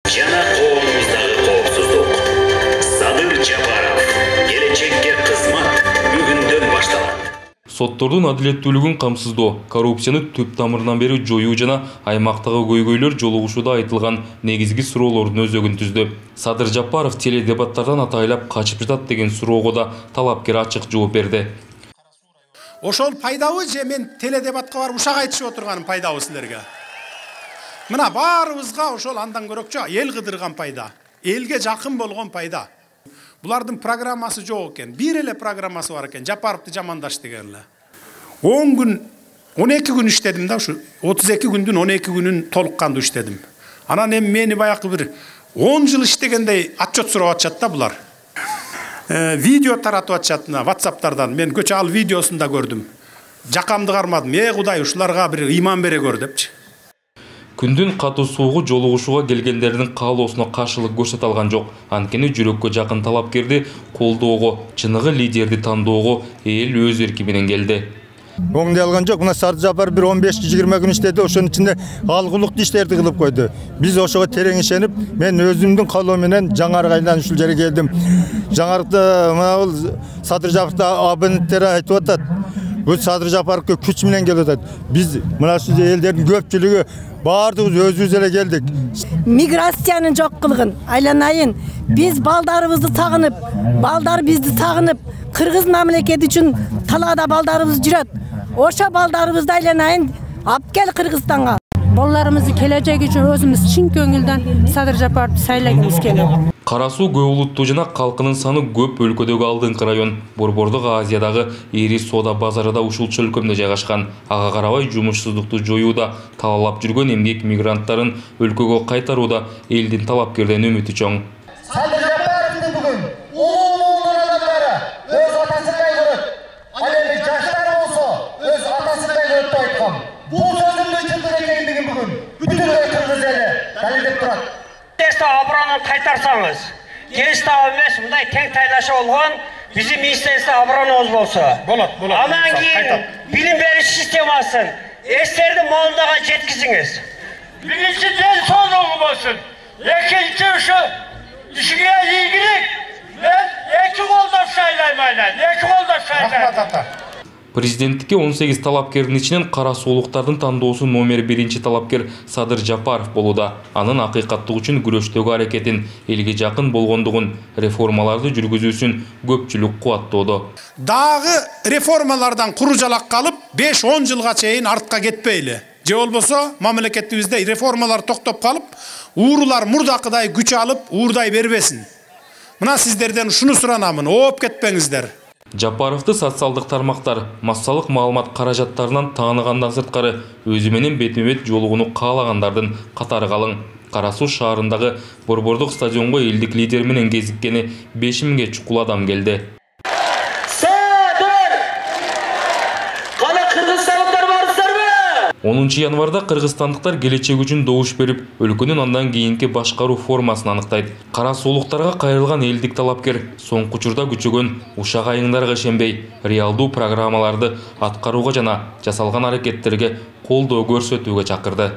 жана коомубуздагы коопсуздук. Садыр Жапаров, келечекке кызмат бүгүндөн башталат. Соттордун адилеттүүлүгүн камсыздоо, коррупцияны түп тамырынан бери жоюу жана аймактагы көйгөйлөр жолугушууда айтылган негизги суроолордун өзөгүн түздү. Садыр Жапаров теледебаттардан атайлап качып жатат деген суроого да талапкер ачык жооп берди. Ошол пайдабы же мен теледебатка барып ушак айтышып отурганым пайдабы силерге? Мына баарыбызга ошол андан көрөкчү эл кыдырган пайда, элге жакын болгон пайда. Булардын программасы жок экен. Бир эле программасы бар экен. Жапаровду жамандаш деген эле. 10 күн, 12 күн иштедим да, ушу 32 күндүн 12 күнүн толук кандуу иштедим. Анан эми мени баягы бир 10 жыл иштегендей отчет сурап атышат да булар. Видео таратып атышат WhatsApp'тардан. Мен көчө ал видеосун да көрдүм. Жакамды кармадым. Кудай, ушуларга бир иман бере көр депчи. Күндүн катуу суугу жолугушууга келгендердин каалоосуна каршылык көрсөтө алган жок. Анткени жүрөккө жакын талапкерди колдоого, чыныгы лидерди тандоого эл өз эрки менен келди. Оңдой алган жок. Мына Садыр Жапаров бир 15-20 күн иштеди, ошонун ичинде алгылыктуу иштерди кылып койду. Биз ошого терең ишенип, мен өзүмдүн калоо менен жаңарык айланып ушул жерге келдим. Жаңарыкта мына бул Садыр Жапаровда абоненттер айтып атат. Өз Садыр Жапаровго күч менен келип атат. Биз мына ушул элдердин көпчүлүгү баардыгыбыз өзүбүз эле келдик. Миграциянын жок кылгын, айланайын. Биз балдарыбызды сагынып, балдар бизди сагынып, кыргыз мамлекети үчүн талаада балдарыбыз жүрөт. Ошо балдарыбызды айланайын, алып кел Кыргызстанга. Балдарыбыздын келечеги үчүн өзүбүз чын көңүлдөн Садыр Жапаровду сайлагыбыз келет. Кара суу көп улуттуу жана калкынын саны көп өлкөдөгү алдыңкы район. Борбордук Азиядагы ири соода базары да ушул чөлкөмдө жайгашкан. Ага карабай жумушсуздукту жоюуда талаалап жүргөн эмгек мигранттарын өлкөгө кайтарууда элдин талапкерден үмүтү чоң. Садыр Жапаровдун бүгүн улуу адамдары өз атасындай көрөт. Ал эми жаштар болсо өз атасындай көрөт деп айткам. Бул сөзүмдүн чындык экендигин бүгүн бүтүн кыргыз эли далилдеп турат. Теста оборонун кайтарсаңыз, Кеңештау эмес, мындай тең тайлашы болгон биздин министрликте оборонобуз болсо. Болот. Анан кийин билим бериш системасын эстердин молундага жеткизиңиз. Биринчи ден соолугу болсун. Экинчи ушу ишиге ийгилик. Мен эки колдоп шайлайм. Президенттикке 18 талапкердин ичинен кара соолуктардын тандоосу номер 1 талапкер Садыр Жапаров болууда. Анын акыйкаттык үчүн күрөштөгү аракетин, элге жакын болгондугун, реформаларды жүргүзүүсүн көпчүлүк кубаттоодо. Дагы реформалардан куру жалак калып, 5-10 жылга чейин артка кетпейли. Же болбосо мамлекетибизде реформалар токтоп калып, уурулар мурдакыдай күч алып, уурдай бербесин. Мына сиздерден ушуну суранамын, ооп кетпеңиздер. Жапаровду социалдык тармактар массалык маалымат каражаттарынан тааныгандан сырткары өзү менен бетме-бет жолугууну каалагандардын катары калың. Кара Суу шаарындагы борбордук стадионго элдик лидер менен кезиккени 5000ге чукул адам келди. 10 январда кыргызстандыктар келечек үчүн добуш берип, өлкөнүн андан кийинки башкаруу формасын аныктайт. Кара соолуктарга кайрылган элдик талапкер соңку учурда күчөгөн ушак айыңдарга ишенбей, реалдуу программаларды аткарууга жана жасалган аракеттерге колдоо көрсөтүүгө чакырды.